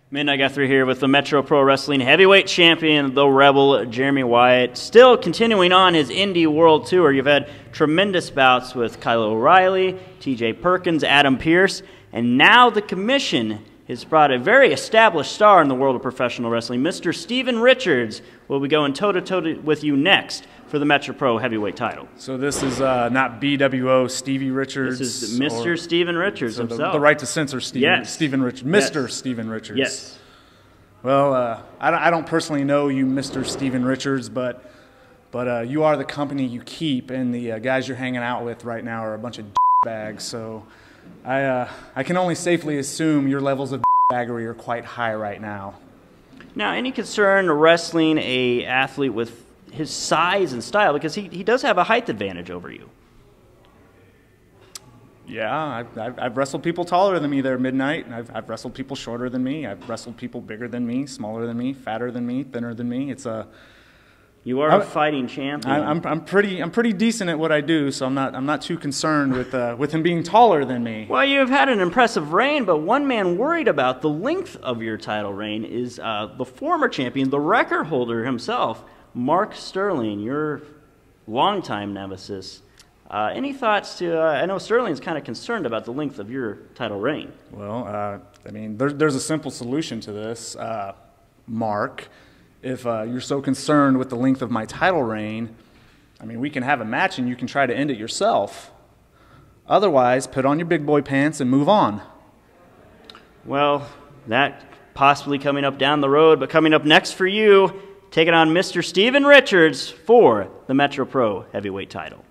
Midnight Guthrie here with the Metro Pro Wrestling Heavyweight Champion, the Rebel, Jeremy Wyatt. Still continuing on his Indie World Tour. You've had tremendous bouts with Kyle O'Reilly, TJ Perkins, Adam Pearce, and now the commission has brought a very established star in the world of professional wrestling. Mr. Steven Richards will be going toe-to-toe with you next for the Metro Pro Heavyweight title. So this is not BWO Stevie Richards. This is Mr. Steven Richards himself. The right to censor Steven Richards. Mr. Yes. Steven Richards. Yes. Well, I don't personally know you, Mr. Steven Richards, but you are the company you keep, and the guys you're hanging out with right now are a bunch of bags. So I can only safely assume your levels of baggery are quite high right now. Now, any concern wrestling a athlete with his size and style, because he does have a height advantage over you? Yeah, I've wrestled people taller than me there, Midnight. I've wrestled people shorter than me. I've wrestled people bigger than me, smaller than me, fatter than me, thinner than me. You are a fighting champion. I'm pretty decent at what I do, so I'm not too concerned with him being taller than me. Well, you've had an impressive reign, but one man worried about the length of your title reign is the former champion, the record holder himself, Mark Sterling, your longtime nemesis. Any thoughts to? I know Sterling's kind of concerned about the length of your title reign. Well, I mean, there's a simple solution to this, Mark. If you're so concerned with the length of my title reign, I mean, we can have a match and you can try to end it yourself. Otherwise, put on your big boy pants and move on. Well, that possibly coming up down the road, but coming up next for you, taking on Mr. Steven Richards for the Metro Pro Heavyweight title.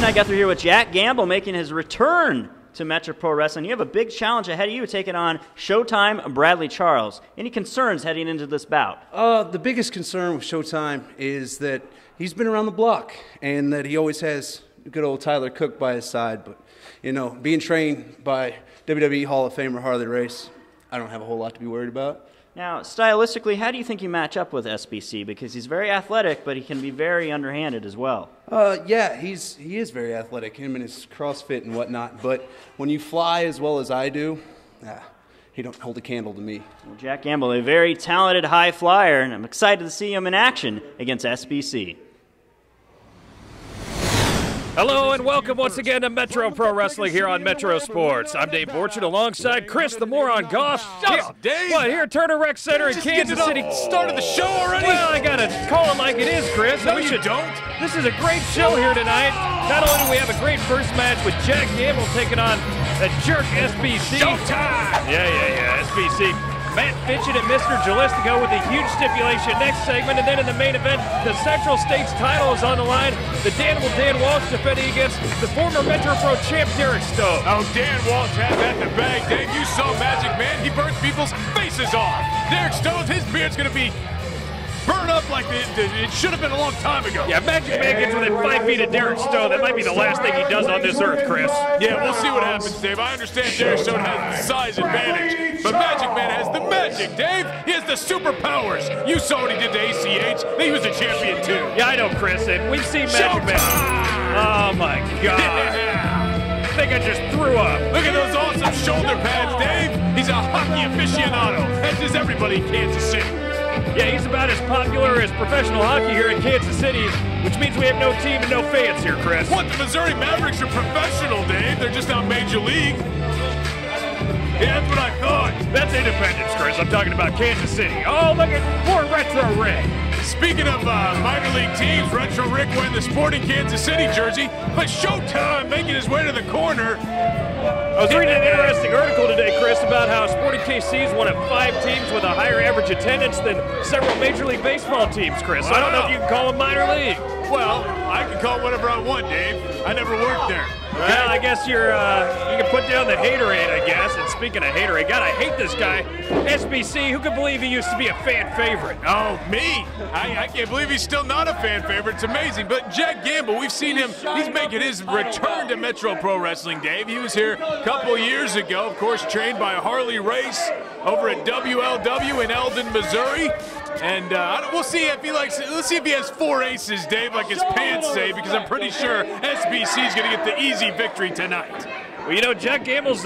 I got through here with Jack Gamble making his return to Metro Pro Wrestling. You have a big challenge ahead of you, taking on Showtime Bradley Charles. Any concerns heading into this bout? The biggest concern with Showtime is that he's been around the block and that he always has good old Tyler Cook by his side. But, you know, being trained by WWE Hall of Famer Harley Race, I don't have a whole lot to be worried about. Now, stylistically, how do you think you match up with SBC? Because he's very athletic, but he can be very underhanded as well. Yeah, he is very athletic, him and his CrossFit and whatnot. But when you fly as well as I do, he don't hold a candle to me. Well, Jack Gamble, a very talented high flyer, and I'm excited to see him in action against SBC. Hello and welcome once again to Metro Pro Wrestling here on Metro Sports. I'm Dave Borchardt alongside Chris the Moron Goff. Shut up, Dave! What, here at Turner Rec Center in Kansas City. Started the show already? Well, I gotta call it like it is, Chris. No, you don't. This is a great show here tonight. Not only do we have a great first match with Jack Gamble taking on the jerk SBC. Showtime! Yeah, SBC. Matt Fitchett and Mr. Gelistico with a huge stipulation next segment, and then in the main event, the Central States title is on the line. The Dan Walsh defending against the former Metro Pro champ Derek Stone. Oh, Dan Walsh had that in the bag, Dave. You saw Magic Man. He burns people's faces off. Derek Stone's, his beard's going to be burned up like it should have been a long time ago. Yeah, Magic Man gets within 5 feet of Derek Stone. That might be the last thing he does on this earth, Chris. Yeah, we'll see what happens, Dave. I understand Derek Stone has the size advantage, but Magic Man has the magic, Dave. He has the superpowers. You saw what he did to ACH. He was a champion, too. Yeah, I know, Chris, and we've seen Magic Man. Oh, my God. Yeah. I think I just threw up. Look at those awesome shoulder pads, Dave. He's a hockey aficionado, as is everybody in Kansas City. Yeah, he's about as popular as professional hockey here in Kansas City, which means we have no team and no fans here, Chris. What, the Missouri Mavericks are professional, Dave? They're just not Major League. Yeah, that's what I thought. That's independence, Chris. I'm talking about Kansas City. Oh, look at poor Retro Rick. Speaking of minor league teams, Retro Rick wearing the Sporting Kansas City jersey, but Showtime making his way to the corner. I was reading an interesting article today, Chris. Chris, about how Sporting KC is one of 5 teams with a higher average attendance than several Major League Baseball teams, Chris. I don't know if you can call them minor league. Well, I can call it whatever I want, Dave. I never worked there. Well, I guess you can put down the haterade, I guess. And speaking of haterade, God, I hate this guy. SBC, who could believe he used to be a fan favorite? Oh, me? I can't believe he's still not a fan favorite. It's amazing. But Jack Gamble, we've seen him. He's making his return to Metro Pro Wrestling, Dave. He was here a couple years ago, of course, trained by Harley Race over at WLW in Eldon, Missouri. And we'll see if he likes. Let's see if he has 4 aces, Dave, like his pants say, because I'm pretty sure SBC is going to get the easy victory tonight. Well, you know, Jack Gamble's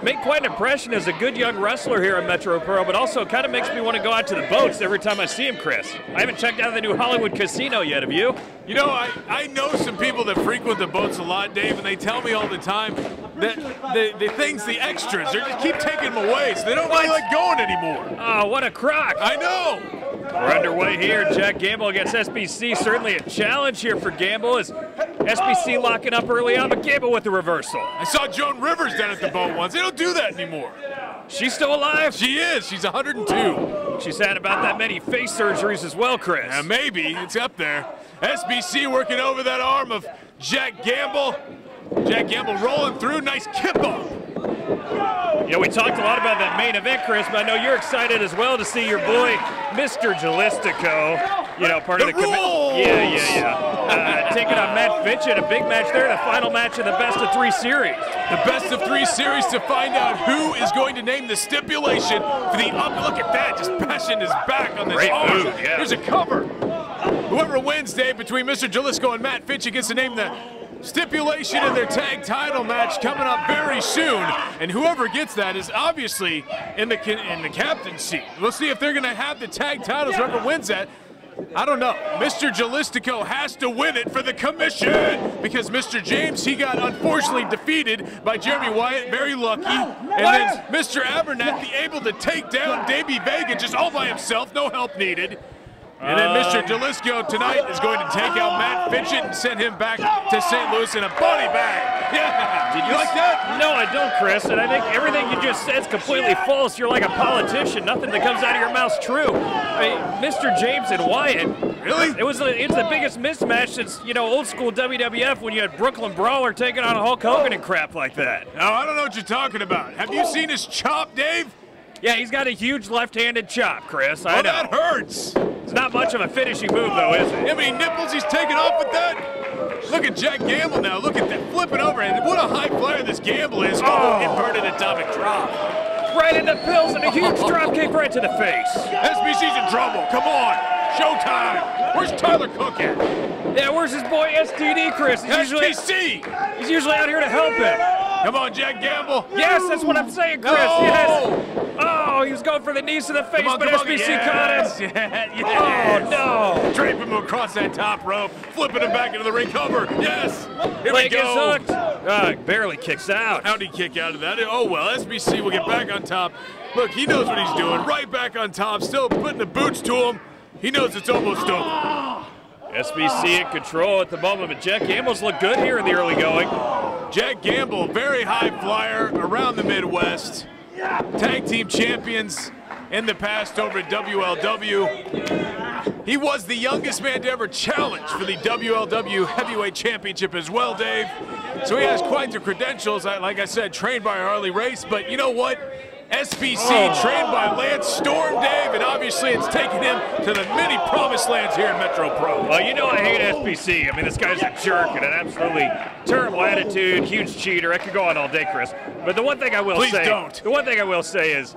made quite an impression as a good young wrestler here in Metro Pro, but also kind of makes me want to go out to the boats every time I see him, Chris. I haven't checked out the new Hollywood Casino yet, have you? You know, I know some people that frequent the boats a lot, Dave, and they tell me all the time that the things, the extras, they just keep taking them away, so they don't really like going anymore. Oh, what a crock. I know. We're underway here. Jack Gamble against SBC. Certainly a challenge here for Gamble as SBC locking up early on, but Gamble with the reversal. I saw Joan Rivers down at the boat once. They don't do that anymore. She's still alive? She is. She's 102. She's had about that many face surgeries as well, Chris. Maybe. It's up there. SBC working over that arm of Jack Gamble. Jack Gamble rolling through. Nice kip up. You know, we talked a lot about that main event, Chris, but I know you're excited as well to see your boy, Mr. Gelistico, you know, part of the rules. taking on Matt Fitchett, a big match there, the final match of the best of 3 series. The best of 3 series to find out who is going to name the stipulation for the up. Look at that, just bashing his back on this Great arm. move, yeah. Here's a cover. Whoever wins, Dave, between Mr. Gelistico and Matt Fitchett gets to name the stipulation in their tag title match coming up very soon, and whoever gets that is obviously in the captain's seat. We'll see if they're going to have the tag titles. Whoever wins that, I don't know. Mr. Gelistico has to win it for the commission because Mr. James, he got unfortunately defeated by Jeremy Wyatt, very lucky, and then Mr. Abernathy able to take down Davey Vega just all by himself, no help needed. And then Mr. Gelistico tonight is going to take out Matt Fitchett and send him back to St. Louis in a body bag. Yeah. Did you like that? No, I don't, Chris. And I think everything you just said is completely false. You're like a politician. Nothing that comes out of your mouth's true. I mean, Mr. James and Wyatt. Really? It's the biggest mismatch since, you know, old school WWF when you had Brooklyn Brawler taking on Hulk Hogan and crap like that. No, I don't know what you're talking about. Have you seen his chop, Dave? Yeah, he's got a huge left-handed chop, Chris. I know. That hurts. It's not much of a finishing move, though, is it? You know how many nipples he's taking off with that? Look at Jack Gamble now. Look at that, flipping over. And what a high flyer this Gamble is. Oh, inverted atomic drop. Right into pills and a huge drop kick right to the face. SBC's in trouble. Come on. Showtime. Where's Tyler Cook at? Yeah, where's his boy STD, Chris? He's usually out here to help him. Come on, Jack Gamble. Yes, that's what I'm saying, Chris. No. Yes. Oh, he was going for the knees to the face, but SBC caught him. Yes. Oh, no. Draping him across that top rope, flipping him back into the ring cover. Yes. Here Leg we go. is hooked. Barely kicks out. How'd he kick out of that? Oh, well, SBC will get back on top. Look, he knows what he's doing. Right back on top, still putting the boots to him. He knows it's almost over. SBC in control at the moment, but Jack Gamble's looked good here in the early going. Jack Gamble, very high flyer around the Midwest. Tag team champions in the past over at WLW. He was the youngest man to ever challenge for the WLW Heavyweight Championship as well, Dave. So he has quite the credentials. Like I said, trained by Harley Race, but you know what? SBC trained by Lance Storm, Dave, and obviously it's taken him to the many promised lands here in Metro Pro. Well, you know I hate SBC. I mean, this guy's a jerk and an absolutely terrible attitude, huge cheater. I could go on all day, Chris. But the one thing I will say is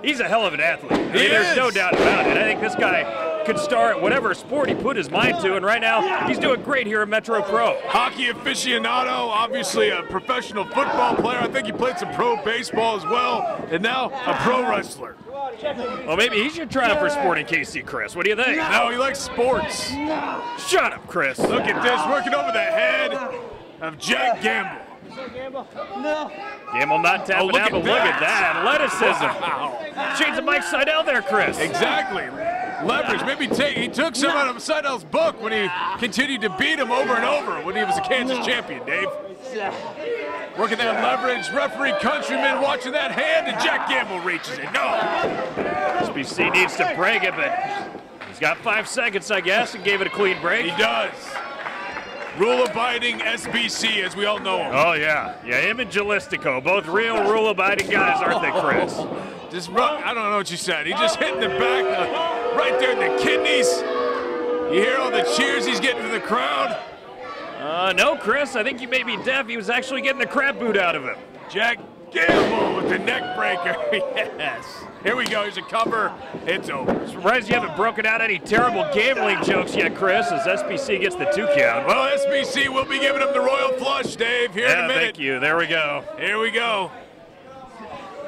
he's a hell of an athlete. I mean, there's no doubt about it. I think this guy could star at whatever sport he put his mind to, and right now he's doing great here at Metro Pro. Hockey aficionado, obviously a professional football player. I think he played some pro baseball as well, and now a pro wrestler. Well, maybe he should try out for Sporting KC, Chris. What do you think? No, he likes sports. Shut up, Chris. Look at this, working over the head of Jack Gamble. Gamble not tapping out, but look at that. Athleticism. Wow. Shades of Mike Seidel there, Chris. Exactly. Leverage. Maybe he took some out of Seidel's book when he continued to beat him over and over when he was a Kansas champion, Dave. Working that leverage. Referee Countryman watching that hand, and Jack Gamble reaches it. No. SBC needs to break it, but he's got 5 seconds, I guess, and gave it a clean break. He does. Rule-abiding SBC, as we all know him. Oh, yeah. Yeah, him and Gelistico, both real rule-abiding guys, aren't they, Chris? Just run, I don't know what you said. He just hit in the back, right there in the kidneys. You hear all the cheers he's getting from the crowd? No, Chris, I think you may be deaf. He was actually getting the crap boot out of him. Jack Gamble with the neck breaker. Yes. Here we go. Here's a cover. It's over. Surprised you haven't broken out any terrible gambling jokes yet, Chris, as SBC gets the 2 count. Well, SBC will be giving him the royal flush, Dave, here in a minute. Thank you. There we go. Here we go.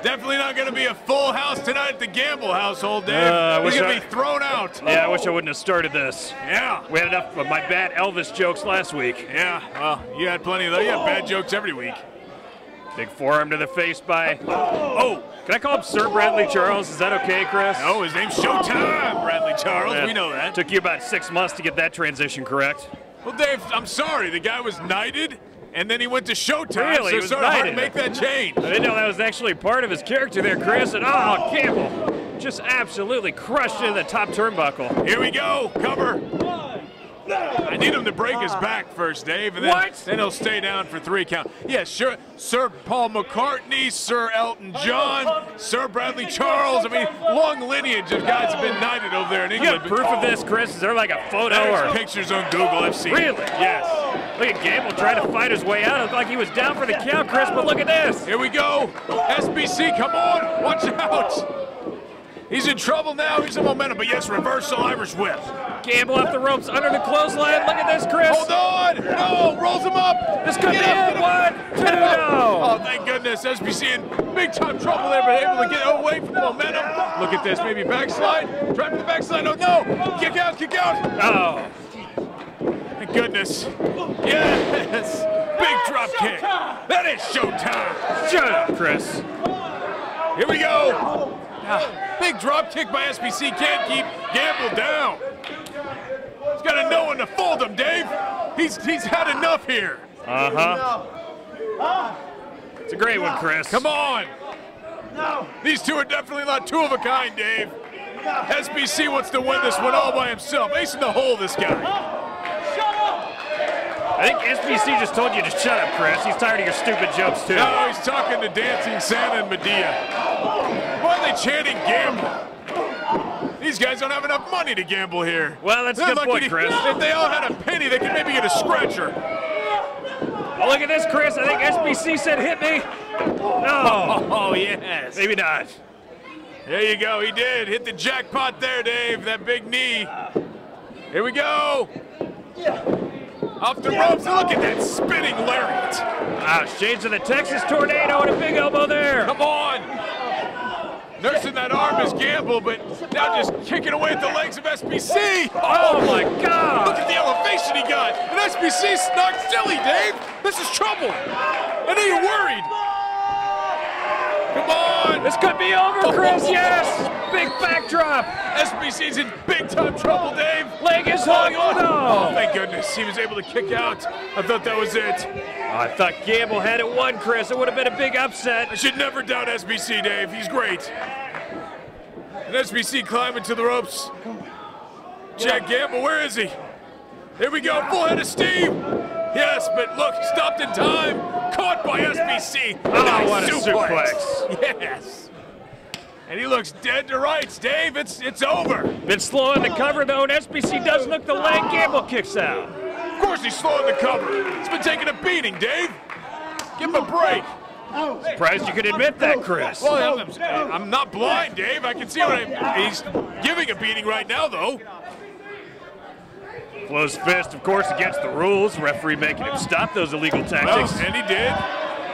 Definitely not going to be a full house tonight at the Gamble household, Dave. He's going to be thrown out. Yeah, I wish I wouldn't have started this. Yeah. We had enough of my bad Elvis jokes last week. Yeah, well, you had plenty of those. You had bad jokes every week. Big forearm to the face by... Oh, can I call him Sir Bradley Charles? Is that okay, Chris? No, his name's Showtime, Bradley Charles. We know that. Took you about 6 months to get that transition correct. Well, Dave, I'm sorry. The guy was knighted, and then he went to Showtime, Really? so it's sort of hard to make that change. I didn't know that was actually part of his character there, Chris. And oh, Campbell just absolutely crushed into the top turnbuckle. Here we go. Cover. I need him to break his back first, Dave, and then he'll stay down for 3 count. Yeah, sure. Sir Paul McCartney, Sir Elton John, Sir Bradley Charles. I mean, long lineage of guys have been knighted over there in England. You have proof of this, Chris? Is there like a photo There's or pictures on Google? I've seen. Really? Yes. Look at Gamble trying to fight his way out. It looked like he was down for the count, Chris, but look at this. Here we go. SBC, come on. Watch out. He's in trouble now. He's in momentum, but yes, reversal Irish whip. Gamble off the ropes under the clothesline. Look at this, Chris. Hold on. No, rolls him up. This could be it. 1, 2, no. Oh, thank goodness. SBC in big time trouble there, but able to get away from the momentum. Look at this. Maybe backslide. Try for the backslide. Oh, no. Kick out, kick out. Oh. Thank goodness. Yes. Big drop kick. That is showtime. Shut up, Chris. Here we go. Big drop kick by SBC. Can't keep Gamble down. He's got no one to fold him, Dave. He's had enough here. It's a great one, Chris. Come on. These two are definitely not two of a kind, Dave. SBC wants to win this one all by himself. Ace in the hole, this guy. I think SBC just told you to shut up, Chris. He's tired of your stupid jokes, too. No, he's talking to Dancing Santa and Medea. Why are they chanting Gamble? These guys don't have enough money to gamble here. Well, that's a good point, Chris. If they all had a penny, they could maybe get a scratcher. Oh, look at this, Chris. I think SBC said hit me. No. Oh, yes. Maybe not. There you go. He did. Hit the jackpot there, Dave. That big knee. Here we go. Off the ropes. Look at that spinning lariat. Wow, shades of the Texas Tornado and a big elbow there. Come on. Nursing that arm is Gamble, but now just kicking away at the legs of SBC. Oh, my God. Look at the elevation he got. And SBC snuck silly, Dave. This is trouble. And are you worried? Come on. This could be over, Chris. Yes. Big backdrop. SBC's in big time trouble, Dave. Leg is hung. Oh, no. Oh, thank goodness. He was able to kick out. I thought that was it. I thought Gamble had it won, Chris. It would have been a big upset. I should never doubt SBC, Dave. He's great. And SBC climbing to the ropes. Jack Gamble, where is he? Here we go, full head of steam. Yes, but look, stopped in time. Caught by SBC. Oh, what a suplex. Yes. And he looks dead to rights, Dave. It's over. Been slow in the cover, though, and SBC does look the leg. Gamble kicks out. Of course he's slow in the cover. He's been taking a beating, Dave. Give him a break. Surprised you could admit that, Chris. Well, I'm not blind, Dave. I can see he's giving a beating right now, though. Closed fist, of course, against the rules. Referee making him stop those illegal tactics. Well, and he did.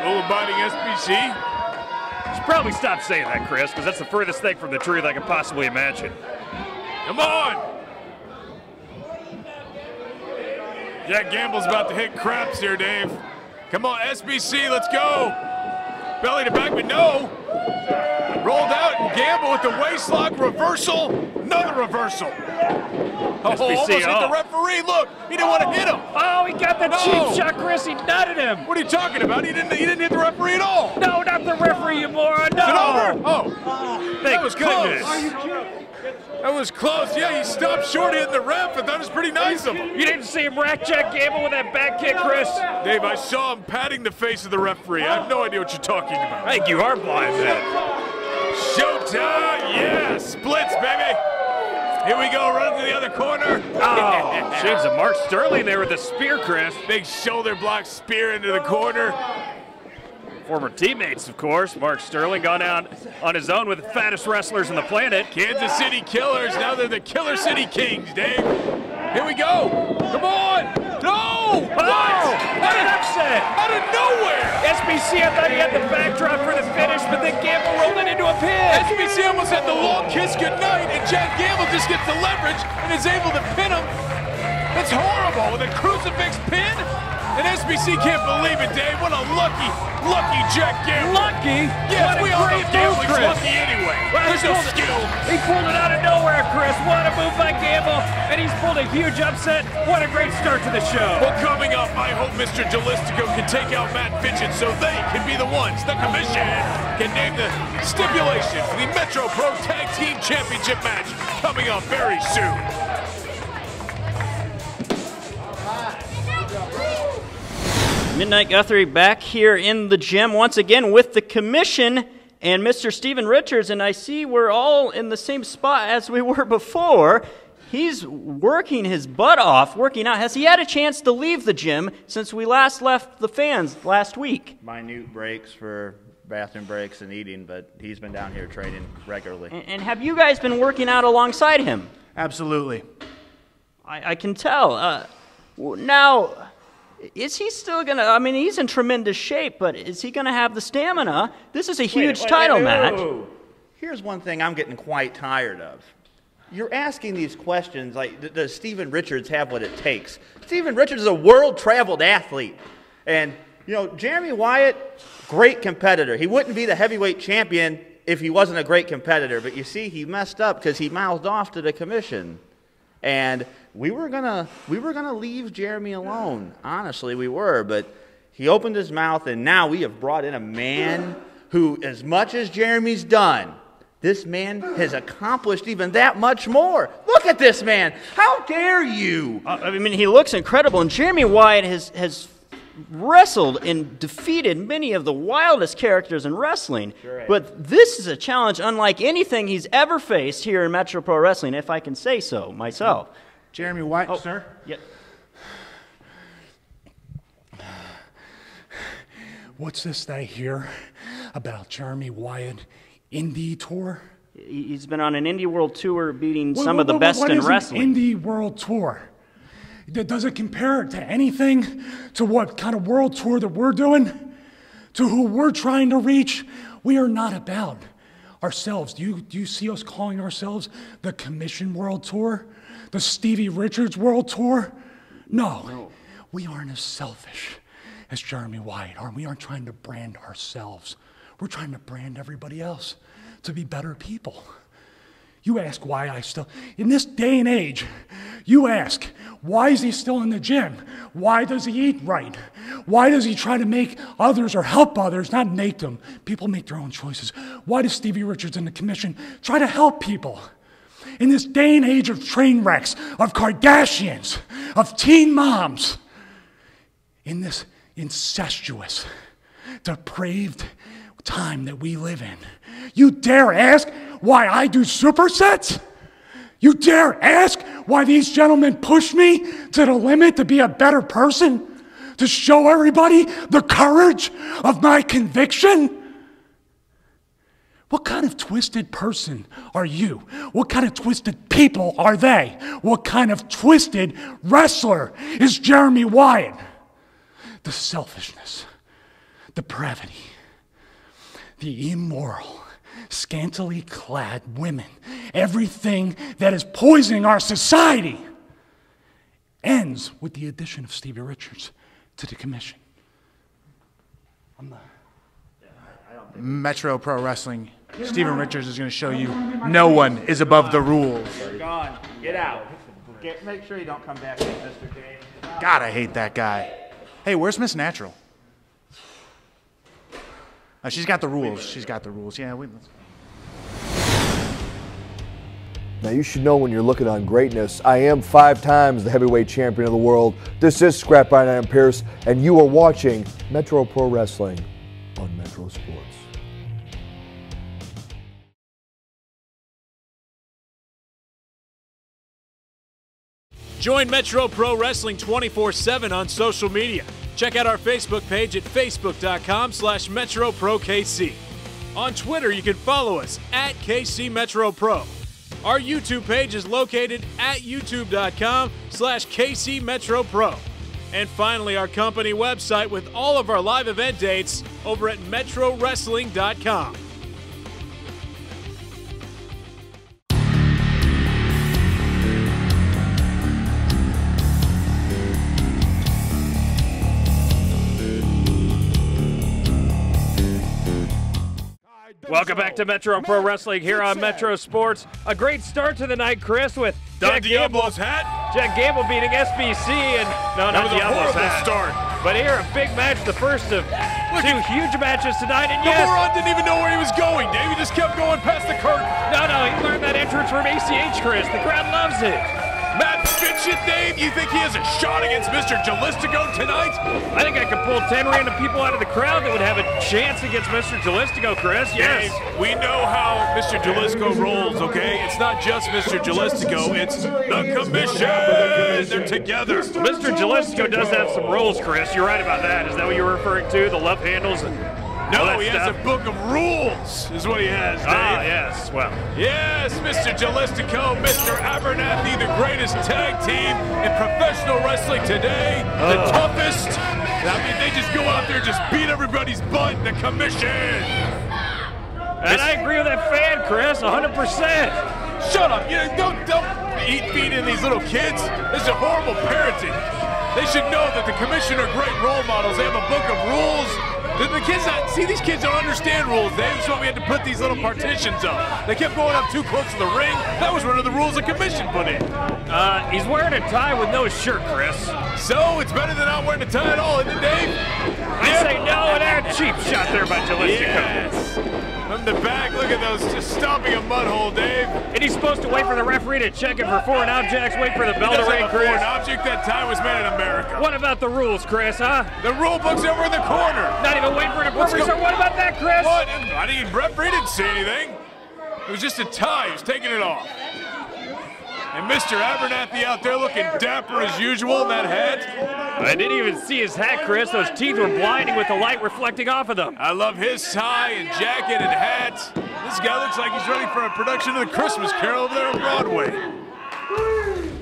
Rule-abiding SBC. Should probably stop saying that, Chris, because that's the furthest thing from the truth I can possibly imagine. Come on. Jack Gamble's about to hit craps here, Dave. Come on, SBC, let's go. Belly to back, but no. Rolled out and Gamble with the waistlock reversal. Another reversal. Oh, almost hit the referee. Look, he didn't want to hit him. Oh, he got the cheap shot, Chris. He nutted him. What are you talking about? He didn't hit the referee at all. No, not the referee, you moron. No. Is it over? Oh, that was goodness. close. That was close. Yeah, he stopped short hitting the ref, and that was pretty nice of him. You didn't see him rack Jack Gamble with that back kick, Chris? Dave, I saw him patting the face of the referee. I have no idea what you're talking about. I think you are blind then. Showtime, yeah, splits, baby. Here we go, run to the other corner. Oh, shades of Mark Sterling there with the spear, Chris. Big shoulder block spear into the corner. Former teammates, of course. Mark Sterling gone out on his own with the fattest wrestlers on the planet. Kansas City Killers, now they're the Killer City Kings, Dave. Here we go. Come on. No. What? What an upset. Out of nowhere. SBC, I thought he had the backdrop for the finish, but then Gamble rolled it into a pin. SBC almost had the long kiss goodnight, and Jack Gamble just gets the leverage and is able to pin him. That's horrible with a crucifix pin. And SBC can't believe it, Dave. What a lucky Jack Gamble. Lucky? Yes, what we all know Gamble's Chris. lucky anyway. Well, There's no skill. He pulled it out of nowhere, Chris. What a move by Gamble. And he's pulled a huge upset. What a great start to the show. Well, coming up, I hope Mr. Gelistico can take out Matt Fitchett so they can be the ones. The commission can name the stipulation for the Metro Pro Tag Team Championship match coming up very soon. Midnight Guthrie back here in the gym once again with the commission and Mr. Steven Richards, and I see we're all in the same spot as we were before. He's working his butt off, working out. Has he had a chance to leave the gym since we last left the fans last week? Minute breaks for bathroom breaks and eating, but he's been down here training regularly. And have you guys been working out alongside him? Absolutely. I can tell. Now, is he still going to, I mean, he's in tremendous shape, but is he going to have the stamina? This is a huge title match. Here's one thing I'm getting quite tired of. You're asking these questions like, does Steven Richards have what it takes? Steven Richards is a world-traveled athlete. And, you know, Jeremy Wyatt, great competitor. He wouldn't be the heavyweight champion if he wasn't a great competitor. But you see, he messed up because he mouthed off to the commission. And we were gonna leave Jeremy alone. Honestly, we were. But he opened his mouth, and now we have brought in a man who, as much as Jeremy's done, this man has accomplished even that much more. Look at this man. How dare you? I mean, he looks incredible. And Jeremy Wyatt has wrestled and defeated many of the wildest characters in wrestling. Sure. But this is a challenge unlike anything he's ever faced here in Metro Pro Wrestling, if I can say so myself. Jeremy Wyatt, sir? Yeah. What's this that I hear about Jeremy Wyatt Indie Tour? He's been on an Indie World Tour beating some of the best in wrestling. What is an Indie World Tour? Does it compare to anything to what kind of world tour that we're doing? To who we're trying to reach? We are not about ourselves. Do you see us calling ourselves the Commission World Tour? The Stevie Richards World Tour? No. We aren't as selfish as Jeremy Wyatt are. We aren't trying to brand ourselves. We're trying to brand everybody else to be better people. You ask why I still, in this day and age, you ask, why is he still in the gym? Why does he eat right? Why does he try to make others or help others, not make them? People make their own choices. Why does Stevie Richards and the commission try to help people? In this day and age of train wrecks, of Kardashians, of teen moms, in this incestuous, depraved time that we live in, you dare ask why I do supersets? You dare ask why these gentlemen push me to the limit to be a better person? To show everybody the courage of my conviction? What kind of twisted person are you? What kind of twisted people are they? What kind of twisted wrestler is Jeremy Wyatt? The selfishness, depravity, the immoral, scantily clad women, everything that is poisoning our society ends with the addition of Stevie Richards to the commission. Metro Pro Wrestling Steven Richards is going to show you no one is above the rules. Gone. Get out. Make sure you don't come back in, Mr. Dave. God, I hate that guy. Hey, where's Miss Natural? She's got the rules. She's got the rules. Yeah, Now, you should know when you're looking on greatness, I am 5 times the heavyweight champion of the world. This is Scrap Iron Adam Pearce, and you are watching Metro Pro Wrestling on Metro Sports. Join Metro Pro Wrestling 24/7 on social media. Check out our Facebook page at facebook.com/MetroProKC. On Twitter, you can follow us at KCMetroPro. Our YouTube page is located at youtube.com/KCMetroPro. And finally, our company website with all of our live event dates over at MetroWrestling.com. Welcome back to Metro Pro Wrestling here on Metro Sports. A great start to the night, Chris, with Don Diablo's hat. Jack Gamble beating SBC, and no, not Diablo's hat. Start. But here, a big match, the first of 2 huge matches tonight, and The yes, moron didn't even know where he was going, Dave. He just kept going past the curtain. no, he learned that entrance from ACH, Chris. The crowd loves it. Matt Fitchett, Dave, you think he has a shot against Mr. Gelistico tonight? I think I could pull 10 random people out of the crowd that would have a chance against Mr. Gelistico, Chris. Yes. Dave, we know how Mr. Gelistico rolls, okay? It's not just Mr. Gelistico, it's the commission. They're together. Mr. Gelistico does have some rolls, Chris. You're right about that. Is that what you're referring to? The love handles and all No, that he has stuff? a book of rules, is what he has, Dave. Ah, yes. Well, Yes, Mr. Gelistico, Mr. Abernathy, the greatest tag team in professional wrestling today. The toughest. I mean, they just go out there and just beat everybody's butt, the commission. and I agree with that fan, Chris, 100%. Shut up. You know, don't eat feed in these little kids. This is horrible parenting. They should know that the commission are great role models. They have a book of rules. The kids see, these kids don't understand rules, Dave. That's why we had to put these little partitions up. They kept going up too close to the ring. That was one of the rules the commission put in. He's wearing a tie with no shirt, Chris. So it's better than not wearing a tie at all, isn't it, Dave? I say no, and a cheap shot there by Gelistico. Yes. From the back, look at those, just stomping a mud hole, Dave. And he's supposed to wait for the referee to check it for foreign objects, wait for the bell to ring, An Chris. object, that tie was made in America. What about the rules, Chris, huh? The rule book's over in the corner. Not even waiting for the Let's referee, go. so what about that, Chris? What? I didn't, referee didn't say anything. It was just a tie. He was taking it off. And Mr. Abernathy out there looking dapper as usual in that hat. I didn't even see his hat, Chris. Those teeth were blinding with the light reflecting off of them. I love his tie and jacket and hat. This guy looks like he's ready for a production of the Christmas Carol over there on Broadway.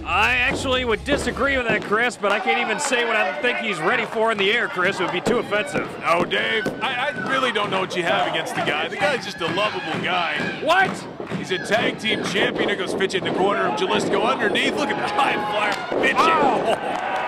I actually would disagree with that, Chris, but I can't even say what I think he's ready for in the air, Chris. It would be too offensive. Oh, Dave, I really don't know what you have against the guy. The guy's just a lovable guy. What? He's a tag team champion. There goes Fitchett in the corner of Gelistico underneath. Look at the high flyer. Fitchett. Oh,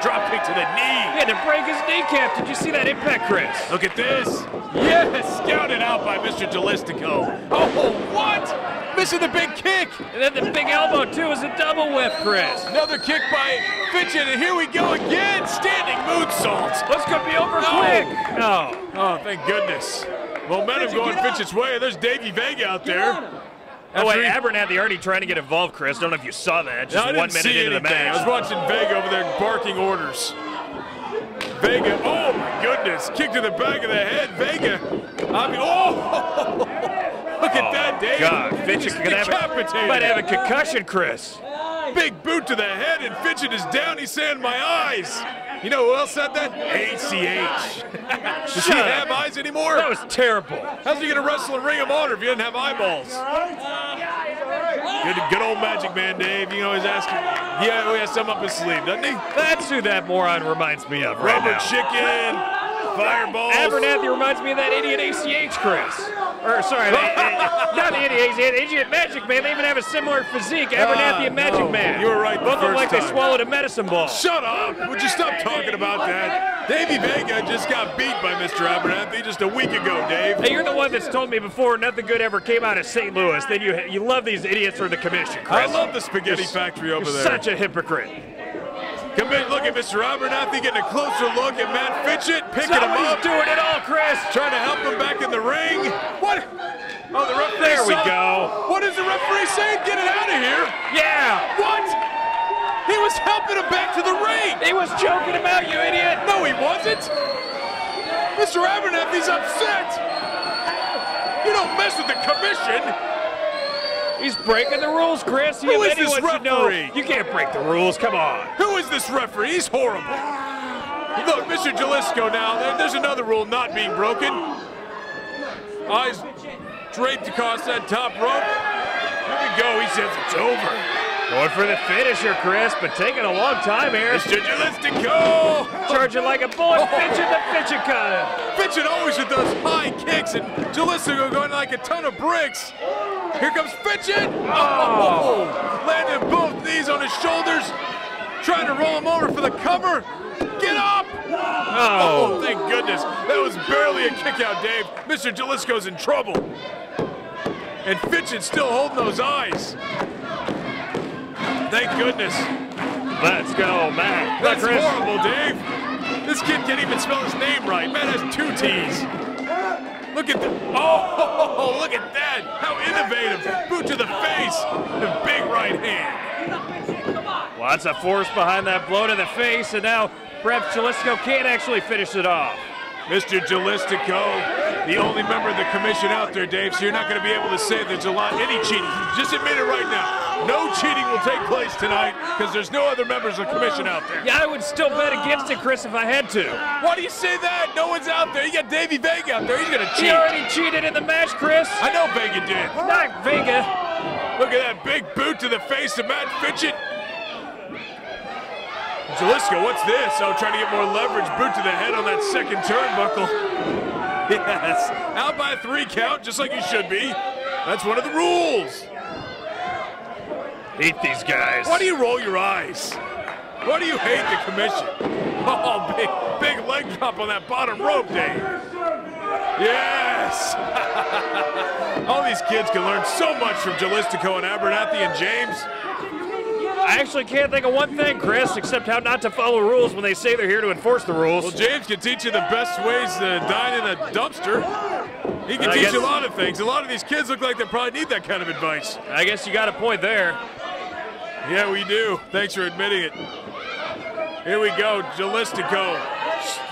drop kick to the knee. He had to break his kneecap. Did you see that impact, Chris? Look at this. Yes, scouted out by Mr. Gelistico. Oh, what? Missing the big kick. And then the big elbow, too, is a double whip, Chris. Another kick by Fitchett, and here we go again. Standing moonsault. Let's go be over quick. No. Oh, thank goodness. Momentum going Fitchett's way. There's Davey Vega out there. Oh, wait, Abernathy already trying to get involved, Chris. Don't know if you saw that. Just No, I 1 didn't minute see into the anything. match. I was watching Vega over there barking orders. Vega, oh my goodness. Kick to the back of the head. Vega. I mean, oh! Look at that, Dave. God, Fitchett might have a concussion, Chris. Big boot to the head, and Fitchett is down. He's saying, my eyes. You know who else said that? ACH. Does he have eyes anymore? That was terrible. How's he going to wrestle in Ring of Honor if he doesn't have eyeballs? Good old Magic Man, Dave. You know, he's asking. Yeah, he has some up his sleeve, doesn't he? That's who that moron reminds me of right Rubber now. chicken, fireballs. Abernathy reminds me of that idiot ACH, Chris. Or, sorry, not the idiot. He's the idiot Magic Man. They even have a similar physique. Abernathy and Magic Man. You were right the Both look first like they time. swallowed a medicine ball. Shut up! Would you stop talking about that? Davey Vega just got beat by Mr. Abernathy just a week ago, Dave. Hey, you're the one that's told me before nothing good ever came out of St. Louis. Then you love these idiots for the commission, Chris. I love the spaghetti factory over there. Such a hypocrite. Look at Mr. Abernathy getting a closer look at Matt Fitchett, picking him Somebody's up. doing it all, Chris. Trying to help him back in the ring. What? Oh, the referee. There we go. What is the referee saying? Get it out of here. Yeah. What? He was helping him back to the ring. He was choking him out, you idiot. No, he wasn't. Mr. Abernathy's upset. You don't mess with the commission. He's breaking the rules, Chris. Who is this referee? You can't break the rules. Come on. Who is this referee? He's horrible. Look, Mr. Gelistico now, there's another rule not being broken. Eyes draped across that top rope. Here we go. He says it's over. Going for the finisher, Chris, but taking a long time here. Mr. Gelistico! Charging like a bullet. Fitchett the Fitchett cutter. Fitchett always with those high kicks, and Gelistico going like a ton of bricks. Here comes Fitchett! Oh! Landed both knees on his shoulders. Trying to roll him over for the cover. Get up! Oh, thank goodness. That was barely a kick out, Dave. Mr. Gelistico's in trouble. And Fitchett's still holding those eyes. Thank goodness. Let's go, Matt. That's horrible, Dave. This kid can't even spell his name right. Matt has 2 T's. Look at that. Oh, look at that. How innovative. Boot to the face. The big right hand. Lots of force behind that blow to the face, and now perhaps Gelistico can't actually finish it off. Mr. Gelistico, the only member of the commission out there, Dave, so you're not going to be able to say there's any cheating. Just admit it right now. No cheating will take place tonight because there's no other members of the commission out there. Yeah, I would still bet against it, Chris, if I had to. Why do you say that? No one's out there. You got Davey Vega out there. He's going to cheat. He already cheated in the match, Chris. I know Vega did. Not Vega. Look at that big boot to the face of Matt Fitchett. Gelistico, what's this? Oh, trying to get more leverage. Boot to the head on that second turnbuckle. Yes. Out by a 3 count, just like you should be. That's one of the rules. Hate these guys. Why do you roll your eyes? Why do you hate the commission? Oh, big leg drop on that bottom rope, Dave. Yes. All these kids can learn so much from Gelistico and Abernathy and James. I actually can't think of one thing, Chris, except how not to follow rules when they say they're here to enforce the rules. Well, James can teach you the best ways to dine in a dumpster. He can teach you a lot of things. A lot of these kids look like they probably need that kind of advice. I guess you got a point there. Yeah, we do. Thanks for admitting it. Here we go, Gelistico.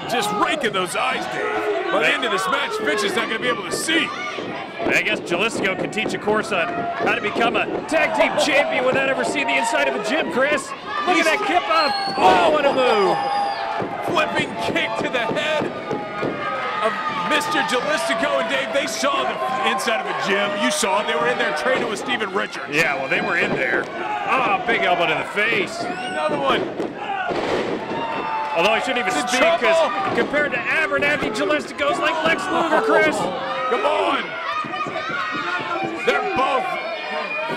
Just raking those eyes, Dave. By the end of this match, Fitchett's not going to be able to see. I guess Gelistico can teach a course on how to become a tag team champion without ever seeing the inside of a gym, Chris. Look at that kip up. Oh, what a move. Flipping kick to the head of Mr. Gelistico and Dave. They saw the inside of a gym. You saw it. They were in there training with Stephen Richards. Yeah, well, they were in there. Oh, big elbow to the face. Another one. Although I shouldn't even speak because compared to Abernathy, Gelistico's like Lex Luger, Chris. Come on. They're both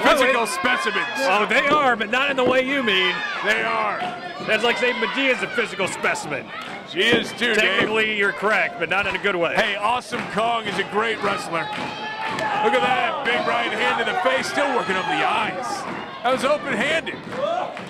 physical specimens. Oh, they are, but not in the way you mean. They are. That's like saying Medea's a physical specimen. She is too, Technically, Dave. you're correct, but not in a good way. Hey, Awesome Kong is a great wrestler. Look at that. Big right hand to the face, still working up the eyes. That was open-handed.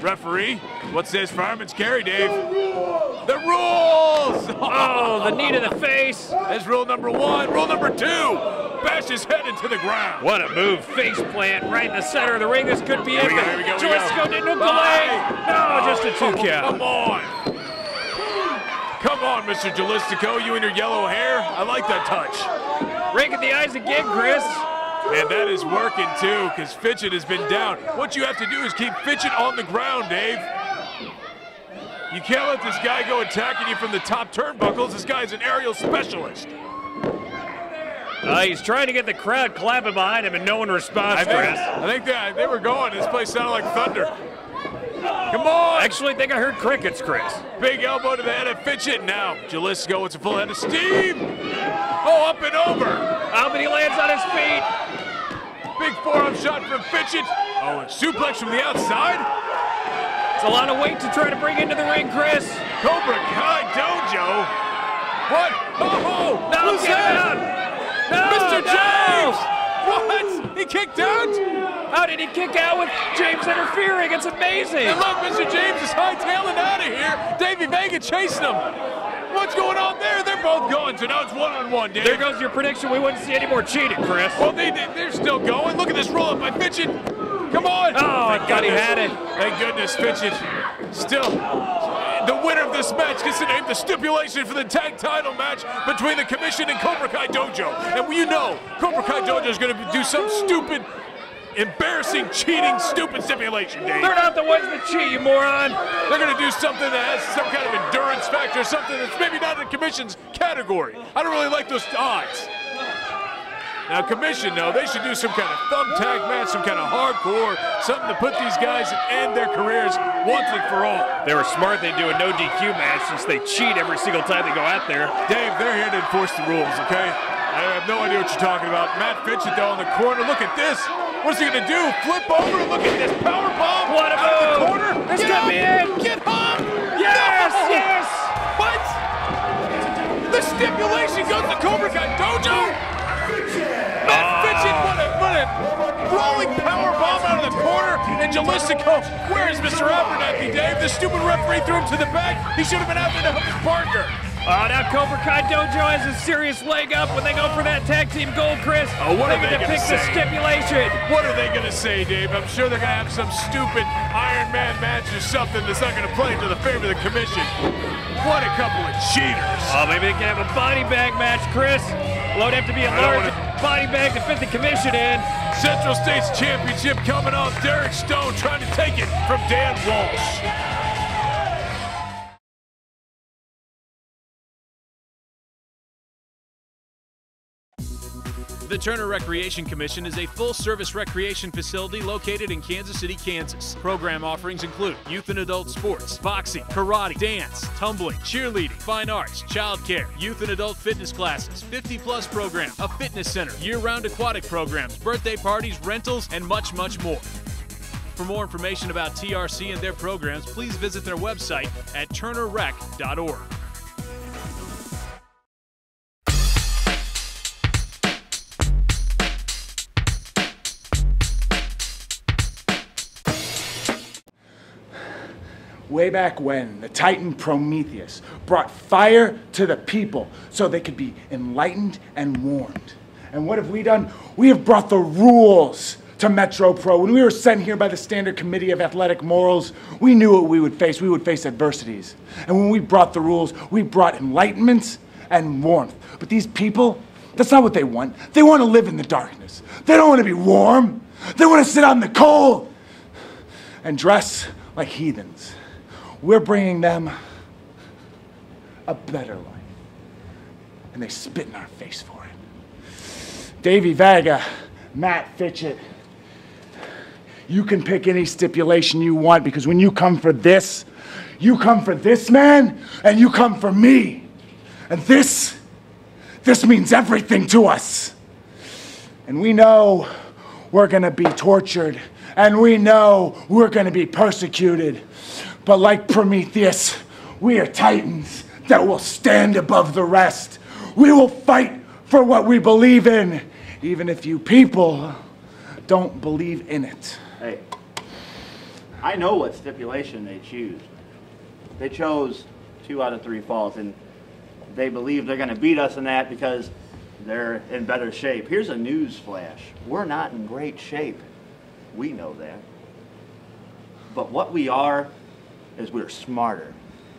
Referee, what's this fireman's carry, Dave? The rules! Oh, the knee to the face. That's rule number 1. Rule number 2, bash his head into the ground. What a move. Face plant right in the center of the ring. This could be it. Here we go. Gelistico didn't delay. No, just a 2 count. Come on. Come on, Mr. Gelistico, you and your yellow hair. I like that touch. Raking the eyes again, Chris. And that is working too, because Fitchett has been down. What you have to do is keep Fitchett on the ground, Dave. You can't let this guy go attacking you from the top turnbuckles. This guy's an aerial specialist. He's trying to get the crowd clapping behind him, and no one responds, Chris. I think they were going. This place sounded like thunder. Come on! Actually, I think I heard crickets, Chris. Big elbow to the head of Fitchett now. Gelistico, it's a full head of steam. Oh, up and over. How many lands on on his feet. Big forearm shot from Fitchett. Oh, a suplex from the outside. It's a lot of weight to try to bring into the ring, Chris. Cobra Kai Dojo. What? Oh, No, who's get him that? out. No, Mr. no. James! What? He kicked out? How did he kick out with James interfering? It's amazing. And look, Mr. James is hightailing out of here. Davey Vega chasing him. What's going on there? They're both going, so now it's one-on-one, Dave. There goes your prediction. We wouldn't see any more cheating, Chris. Well, they're still going. Look at this roll-up by Fitchett. Come on. Oh, I thought he had it. Thank goodness, Fitchett. Still, the winner of this match gets to name the stipulation for the tag title match between the Commission and Cobra Kai Dojo. And you know, Cobra Kai Dojo is going to do some stupid, embarrassing, cheating, stupid stipulation, Dave. They're not the ones that cheat, you moron. They're going to do something that has some kind of endurance factor, something that's maybe not in the Commission's category. I don't really like those odds. Now, Commission, though, they should do some kind of thumbtack match, some kind of hardcore, something to put these guys and end their careers once and for all. They were smart. They do a no DQ match since they cheat every single time they go out there. Dave, they're here to enforce the rules, okay? I have no idea what you're talking about. Matt Fitchett, though, in the corner. Look at this. What's he going to do? Flip over? Look at this power bomb. What a out of the move. corner. This Get could up. be it. Get hung. Yes, No. yes. What? The stipulation goes to Cobra Kai Dojo? Matt Fitchett, what a rolling power bomb out of the corner. And Gelistico, where is Mr. Abernathy, Dave? The stupid referee threw him to the back. He should have been out there to help his partner. Now Cobra Kai Dojo has a serious leg up when they go for that tag team gold, Chris. Oh, what are they're they going to gonna pick the say? stipulation. What are they going to say, Dave? I'm sure they're going to have some stupid Iron Man match or something that's not going to play to the favor of the Commission. What a couple of cheaters. Oh, maybe they can have a body bag match, Chris. Well, it'd have to be a large body bag to fit the Commission in. Central States Championship coming off. Derek Stone trying to take it from Dan Walsh. The Turner Recreation Commission is a full-service recreation facility located in Kansas City, Kansas. Program offerings include youth and adult sports, boxing, karate, dance, tumbling, cheerleading, fine arts, childcare, youth and adult fitness classes, 50-plus program, a fitness center, year-round aquatic programs, birthday parties, rentals, and much, much more. For more information about TRC and their programs, please visit their website at turnerrec.org. Way back when, the Titan Prometheus brought fire to the people so they could be enlightened and warned. And what have we done? We have brought the rules to Metro Pro. When we were sent here by the Standard Committee of Athletic Morals, we knew what we would face. We would face adversities. And when we brought the rules, we brought enlightenment and warmth. But these people, that's not what they want. They want to live in the darkness. They don't want to be warm. They want to sit out in the cold and dress like heathens. We're bringing them a better life. And they spit in our face for it. Davey Vega, Matt Fitchett, you can pick any stipulation you want, because when you come for this man, and you come for me. And this means everything to us. And we know we're gonna be tortured, and we know we're gonna be persecuted. But like Prometheus, we are titans that will stand above the rest. We will fight for what we believe in, even if you people don't believe in it. Hey, I know what stipulation they choose. They chose 2 out of 3 falls, and they believe they're going to beat us in that because they're in better shape. Here's a news flash. We're not in great shape. We know that. But what we are is we're smarter.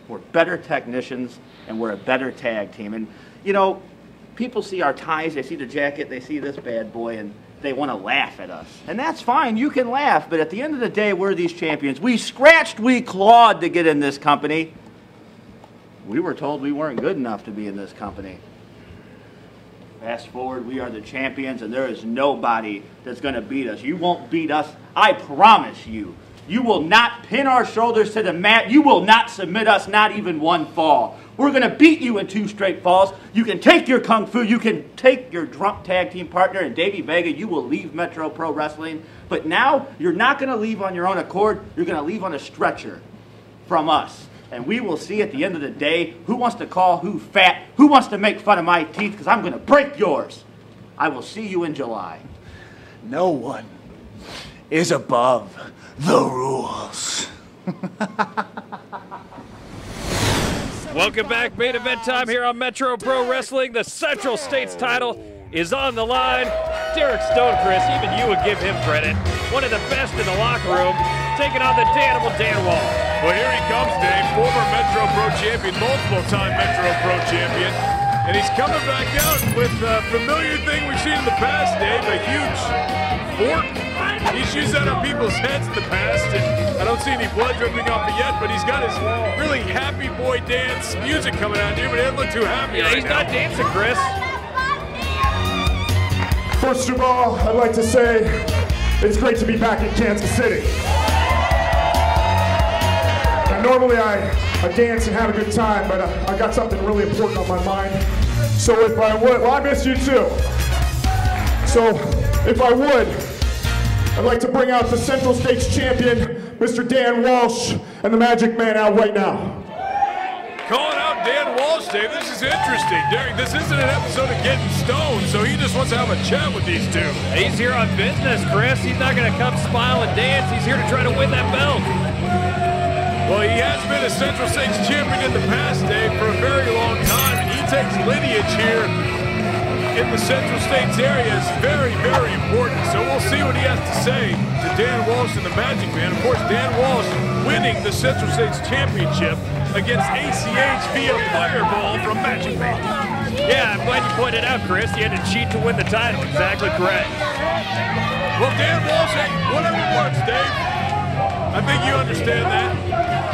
We're better technicians, and we're a better tag team. And, you know, people see our ties, they see the jacket, they see this bad boy, and they want to laugh at us. And that's fine, you can laugh, but at the end of the day, we're these champions. We scratched, we clawed to get in this company. We were told we weren't good enough to be in this company. Fast forward, we are the champions, and there is nobody that's going to beat us. You won't beat us, I promise you. You will not pin our shoulders to the mat. You will not submit us, not even one fall. We're going to beat you in 2 straight falls. You can take your kung fu. You can take your drunk tag team partner, and Davey Vega, you will leave Metro Pro Wrestling. But now, you're not going to leave on your own accord. You're going to leave on a stretcher from us. And we will see at the end of the day who wants to call who fat, who wants to make fun of my teeth, because I'm going to break yours. I will see you in July. No one is above the rules. Welcome back, main event time here on Metro Pro Wrestling. The Central States title is on the line. Derek Stone, Chris, even you would give him credit. One of the best in the locker room, taking on the Danimal Dan Walsh. Well, here he comes, Dave, former Metro Pro champion, multiple-time Metro Pro champion. And he's coming back out with a familiar thing we've seen in the past, Dave, a huge fork. He's used that on people's heads in the past, and I don't see any blood dripping off it yet, but he's got his really happy boy dance music coming out here, but he doesn't look too happy right he's now. not dancing, Chris. First of all, I'd like to say it's great to be back in Kansas City. Now, normally I dance and have a good time, but I got something really important on my mind. So if I would, well, I miss you too. So if I would, I'd like to bring out the Central States champion, Mr. Dan Walsh, and the Magic Man out right now. Calling out Dan Walsh, Dave. This is interesting. Derek, this isn't an episode of Getting Stoned, so he just wants to have a chat with these two. He's here on business, Chris. He's not going to come smile and dance. He's here to try to win that belt. Well, he has been a Central States champion in the past, Dave, for a very long time, and he takes lineage here in the Central States area is very, very important. So we'll see what he has to say to Dan Walsh and the Magic Man. Of course, Dan Walsh winning the Central States Championship against ACH via fireball from Magic Man. Yeah, I'm glad you pointed out, Chris. You had to cheat to win the title. Exactly correct. Well, Dan Walsh, hey, whatever works, Dave. I think you understand that.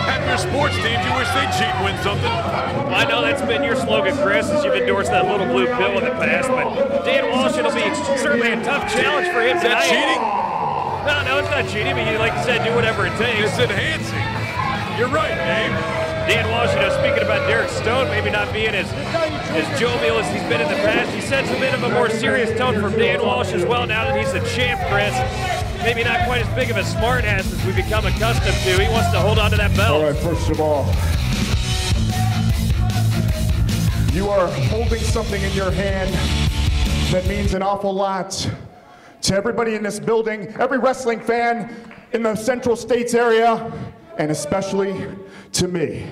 Have your sports teams, you wish they'd cheat and win something. Well, I know that's been your slogan, Chris, as you've endorsed that little blue pill in the past, but Dan Walsh, it'll be certainly a tough challenge for him tonight. Is that cheating? No, it's not cheating, but like you said, do whatever it takes. It's enhancing. You're right, Dave. Dan Walsh, speaking about Derek Stone, maybe not being as jovial as he's been in the past, he sets a bit of a more serious tone from Dan Walsh as well now that he's the champ, Chris. Maybe not quite as big of a smart ass as we've become accustomed to. He wants to hold on to that belt. All right, first of all, you are holding something in your hand that means an awful lot to everybody in this building, every wrestling fan in the Central States area, and especially to me.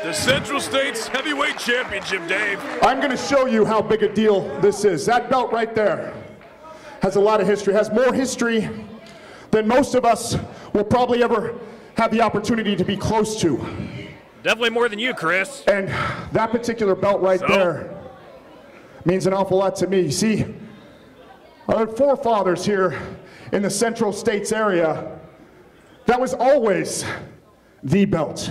The Central States Heavyweight Championship, Dave. I'm going to show you how big a deal this is. That belt right there has a lot of history, has more history than most of us will probably ever have the opportunity to be close to. Definitely more than you, Chris. And that particular belt right there means an awful lot to me. See, our forefathers here in the Central States area, that was always the belt.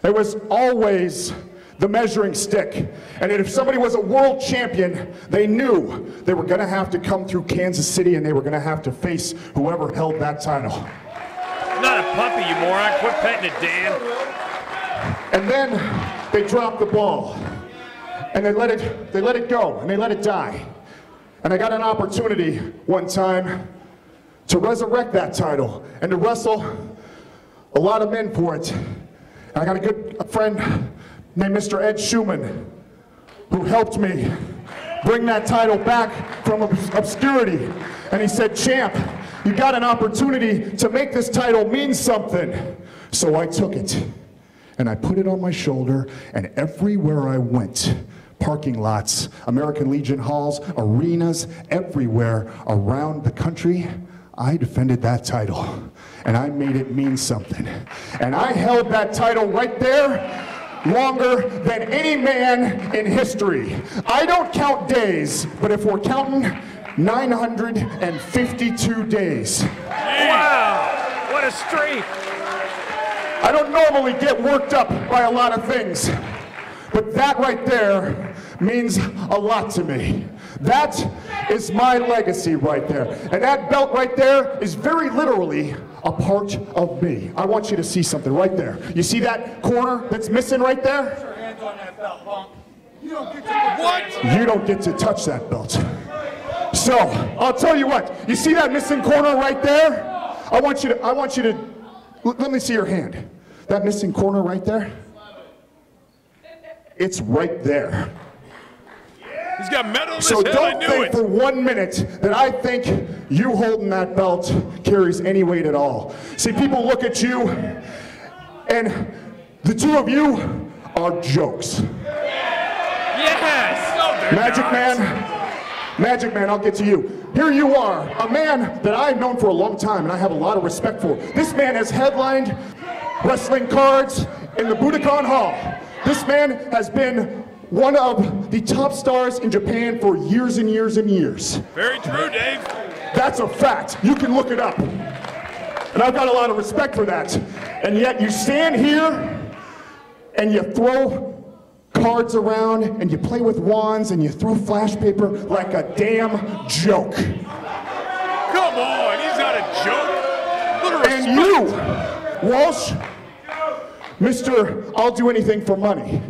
It was always the measuring stick. And if somebody was a world champion, they knew they were going to have to come through Kansas City and they were going to have to face whoever held that title. Not a puppy, you moron. Quit petting it, Dan. And then they dropped the ball. And they let it go, and they let it die. And I got an opportunity one time to resurrect that title and to wrestle a lot of men for it. And I got a friend named Mr. Ed Schumann, who helped me bring that title back from obscurity. And he said, champ, you got an opportunity to make this title mean something. So I took it, and I put it on my shoulder, and everywhere I went, parking lots, American Legion halls, arenas, everywhere around the country, I defended that title, and I made it mean something. And I held that title right there longer than any man in history. I don't count days, but if we're counting, 952 days. Wow, what a streak. I don't normally get worked up by a lot of things, but that right there means a lot to me. That is my legacy right there. And that belt right there is very literally a part of me. I want you to see something right there. You see that corner that's missing right there? Put your hands on that belt, punk. You don't get to What? You don't get to touch that belt. So, I'll tell you what. You see that missing corner right there? I want you to, let me see your hand. That missing corner right there? It's right there. He's got metal in his So head, I don't knew think it. for 1 minute that I think you holding that belt carries any weight at all. See, people look at you, and the two of you are jokes. Yes! No, they're Magic Man, I'll get to you. Here you are, a man that I've known for a long time and I have a lot of respect for. This man has headlined wrestling cards in the Budokan Hall. This man has been one of the top stars in Japan for years and years and years. Very true, Dave. That's a fact. You can look it up. And I've got a lot of respect for that. And yet you stand here and you throw cards around and you play with wands and you throw flash paper like a damn joke. Come on, he's not a joke. Little And respect. you, Walsh, Mr. I'll do anything for money.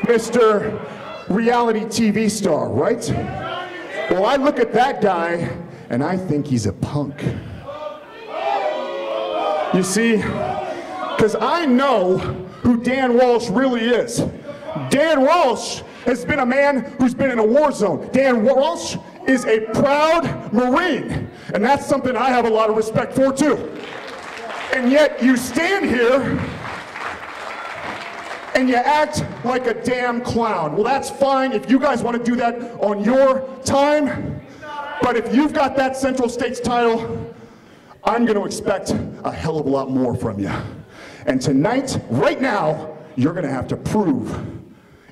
Mr. Reality TV star, right? Well, I look at that guy and I think he's a punk. You see, because I know who Dan Walsh really is. Dan Walsh has been a man who's been in a war zone. Dan Walsh is a proud Marine, and that's something I have a lot of respect for too. And yet you stand here and you act like a damn clown. Well, that's fine if you guys want to do that on your time, but if you've got that Central States title, I'm going to expect a hell of a lot more from you. And tonight, right now, you're going to have to prove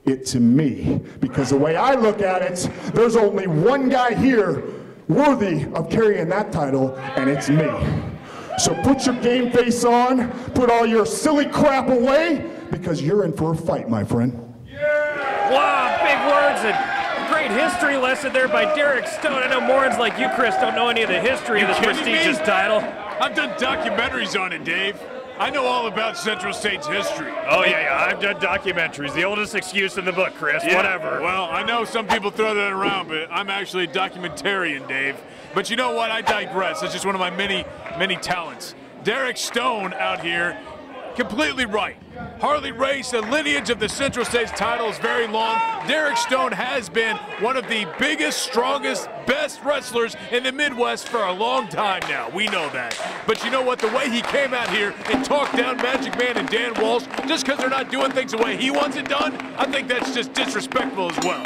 it to me, because the way I look at it, there's only one guy here worthy of carrying that title, and it's me. So put your game face on, put all your silly crap away, because you're in for a fight, my friend. Wow, big words and great history lesson there by Derek Stone. I know Morons like you, Chris, don't know any of the history of this prestigious title. I've done documentaries on it, Dave. I know all about Central State's history. Oh, yeah, I've done documentaries. The oldest excuse in the book, Chris. Yeah, Whatever. Well, I know some people throw that around, but I'm actually a documentarian, Dave. But you know what? I digress. It's just one of my many, many talents. Derek Stone out here, completely right. Harley Race, the lineage of the Central States title is very long. Derek Stone has been one of the biggest, strongest, best wrestlers in the Midwest for a long time now. We know that. But you know what? The way he came out here and talked down Magic Man and Dan Walsh, just because they're not doing things the way he wants it done, I think that's just disrespectful as well.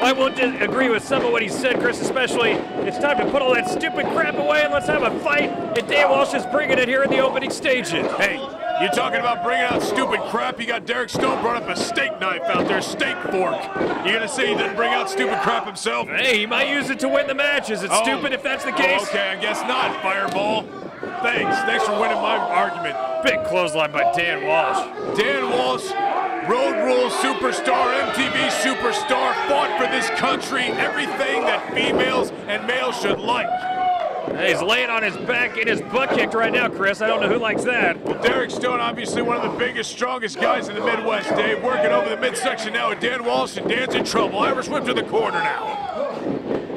I won't agree with some of what he said, Chris, especially it's time to put all that stupid crap away and let's have a fight. And Dan Walsh is bringing it here in the opening stages. Hey, you're talking about bringing out stupid crap. You got Derek Stone brought up a steak knife out there, steak fork. You gonna say he didn't bring out stupid crap himself? Hey, he might use it to win the match. Is it stupid if that's the case? Okay, I guess not, Fireball. Thanks for winning my argument. Big clothesline by Dan Walsh. Dan Walsh, Road Rules superstar, MTV superstar, fought for this country, everything that females and males should like. He's laying on his back, getting his butt kicked right now, Chris. I don't know who likes that. Well, Derek Stone, obviously one of the biggest, strongest guys in the Midwest, Dave. Working over the midsection now with Dan Walsh, and Dan's in trouble. Irish whip to the corner now.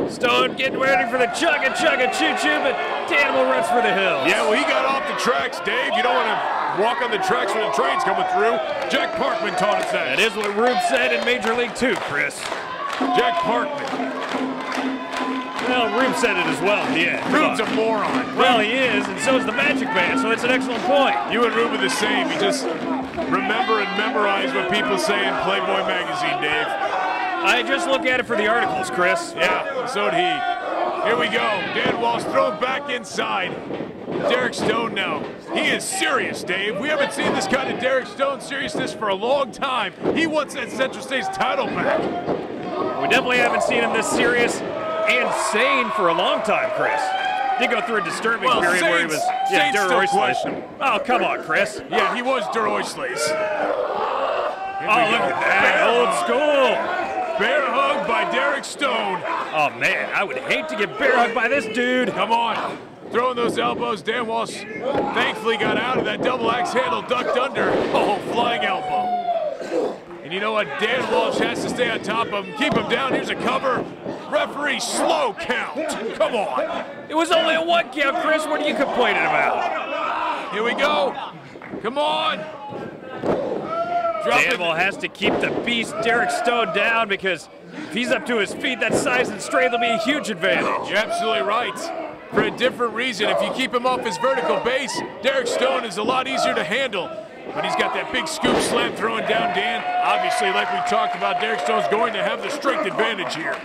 Stone getting ready for the chugga choo-choo, but Danimal runs for the hills. Yeah, well, he got off the tracks, Dave. You don't want to walk on the tracks when the train's coming through. Jack Parkman taught us that. That is what Rube said in Major League 2, Chris. Jack Parkman. Well, Rube said it as well, yeah. Rube's a moron. Well, he is, and so is the Magic Man, so it's an excellent point. You and Rube are the same. You just remember and memorize what people say in Playboy magazine, Dave. I just look at it for the articles, Chris. Yeah, so'd he. Here we go. Dan Walsh thrown back inside. Derek Stone now. He is serious, Dave. We haven't seen this kind of Derek Stone seriousness for a long time. He wants that Central States title back. We definitely haven't seen him this serious and sane for a long time, Chris. Did go through a disturbing period where he was question. Oh, come on, Chris. Yeah, he was Duroisles. Oh, look at that. Old school. Bear hug by Derek Stone. Oh, man, I would hate to get bear hugged by this dude. Come on. Throwing those elbows. Dan Walsh thankfully got out of that double axe handle, ducked under. Oh, flying elbow. And you know what? Dan Walsh has to stay on top of him. Keep him down. Here's a cover. Referee, slow count. Come on. It was only a 1 count, Chris. What are you complaining about? Here we go. Come on. Daniel has to keep the beast Derek Stone down because if he's up to his feet, that size and strength will be a huge advantage. You're absolutely right. For a different reason, if you keep him off his vertical base, Derek Stone is a lot easier to handle. But he's got that big scoop slam throwing down Dan. Obviously, like we talked about, Derek Stone's going to have the strength advantage here.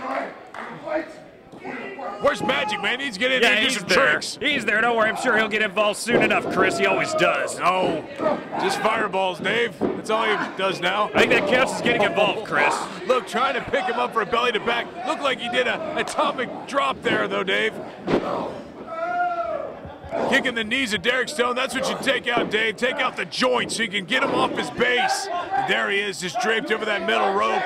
Where's Magic Man? He needs to get in there and do some tricks. He's there. Don't worry. I'm sure he'll get involved soon enough, Chris. He always does. No, just fireballs, Dave. That's all he does now. I think that counts as getting involved, Chris. Look, trying to pick him up for a belly to back. Looked like he did an atomic drop there, though, Dave. Kicking the knees of Derek Stone, that's what you take out, Dave. Take out the joint so you can get him off his base. And there he is, just draped over that middle rope.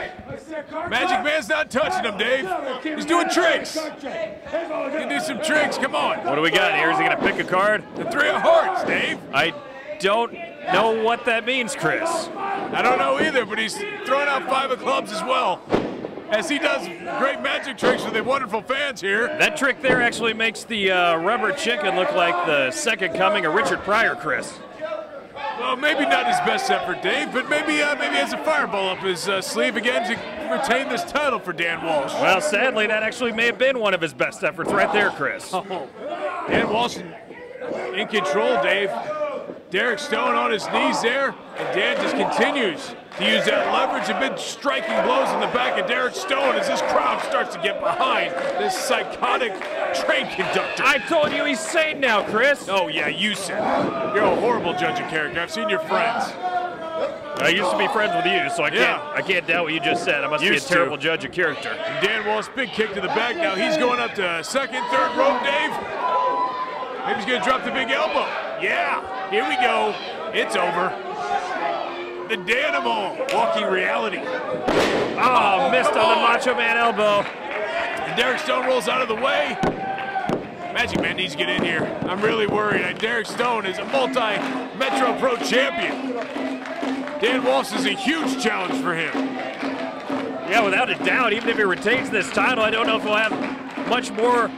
Magic Man's not touching him, Dave. He's doing tricks. He can do some tricks, come on. What do we got here? Is he gonna pick a card? The 3 of hearts, Dave. I don't know what that means, Chris. I don't know either, but he's throwing out 5 of clubs as well. As he does great magic tricks for the wonderful fans here. That trick there actually makes the rubber chicken look like the second coming of Richard Pryor, Chris. Well, maybe not his best effort, Dave, but maybe he has a fireball up his sleeve again to retain this title for Dan Walsh. Well, sadly, that actually may have been one of his best efforts right there, Chris. Oh, Dan Walsh in control, Dave. Derek Stone on his knees there, and Dan just continues to use that leverage and been striking blows in the back of Derek Stone as this crowd starts to get behind this psychotic train conductor. I told you he's sane now, Chris. Oh, yeah, you said it. You're a horrible judge of character. I've seen your friends. I used to be friends with you, so I can't doubt what you just said. I must be a terrible judge of character. And Dan Walsh, big kick to the back. Now he's going up to second, third rope, Dave. Maybe he's going to drop the big elbow. Yeah, here we go. It's over. The Danimo, walking reality. Oh, missed on the Macho Man elbow. And Derek Stone rolls out of the way. Magic Man needs to get in here. I'm really worried. And Derek Stone is a multi-Metro Pro champion. Dan Walsh is a huge challenge for him. Yeah, without a doubt, even if he retains this title, I don't know if he'll have much more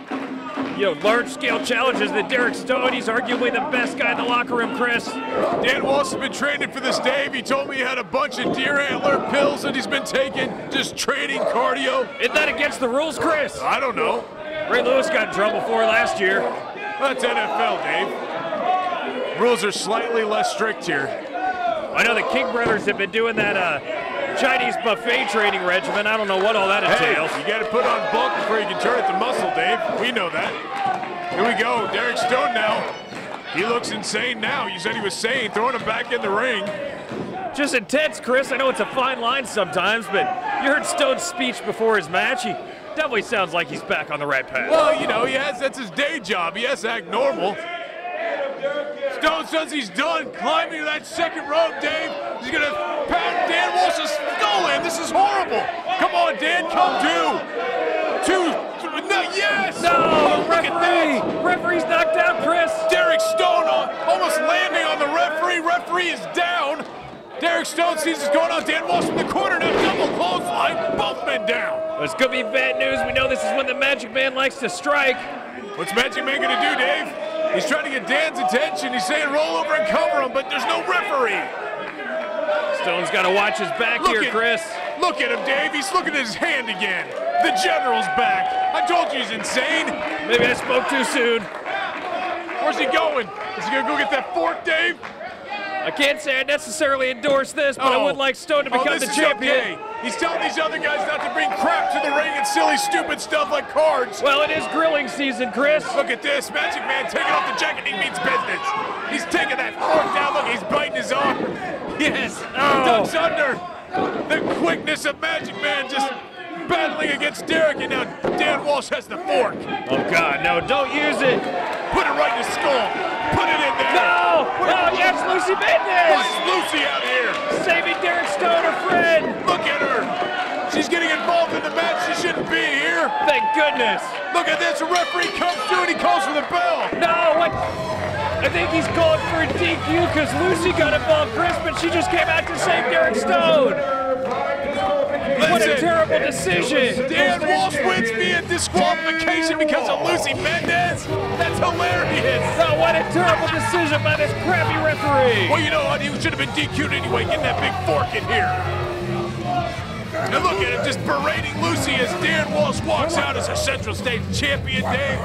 large-scale challenges than Derek Stone. He's arguably the best guy in the locker room, Chris. Dan Walsh has been training for this, Dave. He told me he had a bunch of deer antler pills that he's been taking, just training cardio. Isn't that against the rules, Chris? I don't know. Ray Lewis got in trouble for it last year. That's NFL, Dave. Rules are slightly less strict here. I know the King brothers have been doing that Chinese buffet training regimen. I don't know what all that entails. Hey, you got to put on bulk before you can turn it to muscle, Dave. We know that. Here we go. Derek Stone now. He looks insane now. You said he was sane, throwing him back in the ring. Just intense, Chris. I know it's a fine line sometimes, but you heard Stone's speech before his match. He definitely sounds like he's back on the right path. Well, that's his day job. He has to act normal. Stone says he's done climbing to that second rope, Dave. He's going to pound Dan Walsh's skull in. This is horrible. Come on, Dan, come no, yes! No, oh, look at that. Referee's knocked out, Chris. Derek Stone almost landing on the referee. Referee is down. Derek Stone sees what's going on. Dan Walsh from the corner now, double clothesline. Both men down. This could be bad news. We know this is when the Magic Man likes to strike. What's Magic Man going to do, Dave? He's trying to get Dan's attention. He's saying roll over and cover him, but there's no referee. Stone's got to watch his back here, Chris. Look at him, Dave. He's looking at his hand again. The General's back. I told you he's insane. Maybe I spoke too soon. Where's he going? Is he going to go get that fork, Dave? I can't say I necessarily endorse this, but I would like Stone to become the champion. Okay. He's telling these other guys not to bring crap to the ring and silly, stupid stuff like cards. Well, it is grilling season, Chris. Look at this. Magic Man taking off the jacket. He means business. He's taking that fork down. Look, he's biting his arm. Yes. Oh. Ducks under. The quickness of Magic Man just battling against Derek, and now Dan Walsh has the fork. Oh, God, no, don't use it. Put it right in the skull. Put it in there. No! Oh, yes, Lucy Mendez. Why is Lucy out here? Saving Derek Stone, her friend. Look at her. She's getting involved in the match. She shouldn't be here. Thank goodness. Look at this. A referee comes through and he calls for the bell. No, what? I think he's going for a DQ because Lucy got involved, Chris, but she just came out to save Derek Stone. What a terrible decision. Dan Walsh wins via disqualification because of Lucy Mendez. That's hilarious. Oh, what a terrible decision by this crappy referee. Well, you know what? He should have been DQ'd anyway, getting that big fork in here. And look at him just berating Lucy as Dan Walsh walks out as a Central State champion, Dave.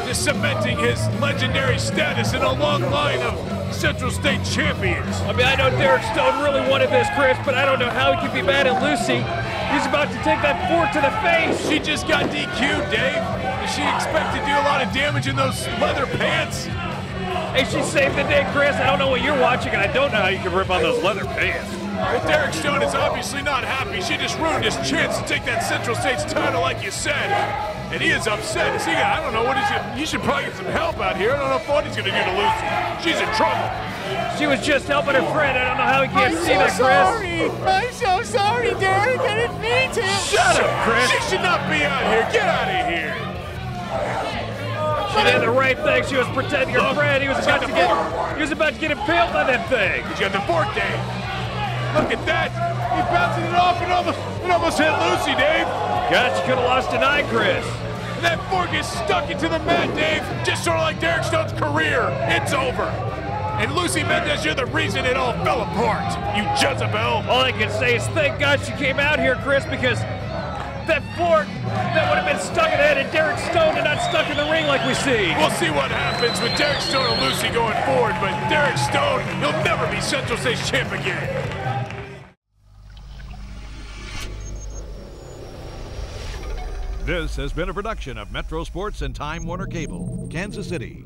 Just cementing his legendary status in a long line of Central State champions. I mean, I know Derek Stone really wanted this, Chris, but I don't know how he could be mad at Lucy. He's about to take that fork to the face. She just got DQ'd, Dave. Does she expect to do a lot of damage in those leather pants? Hey, she saved the day, Chris. I don't know what you're watching, and I don't know how you can rip on those leather pants. Well, Derek Stone is obviously not happy. She just ruined his chance to take that Central State's title, like you said. And he is upset. See, I don't know what he's going to... You should probably get some help out here. I don't know what he's going to do to Lucy. She's in trouble. She was just helping her friend. I don't know how he can't see that, Chris. I'm so sorry, Derek. I didn't mean to. Shut up, Chris. She should not be out here. Get out of here. She did the right thing. She was protecting her friend. He was about to get impaled by that thing. She got the fork, Dave. Look at that. He's bouncing it off and almost hit Lucy, Dave. God, she could have lost an eye, Chris. And that fork is stuck into the mat, Dave. Just sort of like Derek Stone's career. It's over. And Lucy Mendez, you're the reason it all fell apart. You Jezebel. All I can say is thank God she came out here, Chris, because that fork that would have been stuck in the head of Derek Stone and not stuck in the ring like we see. We'll see what happens with Derek Stone and Lucy going forward, but Derek Stone, he'll never be Central State's champ again. This has been a production of Metro Sports and Time Warner Cable, Kansas City.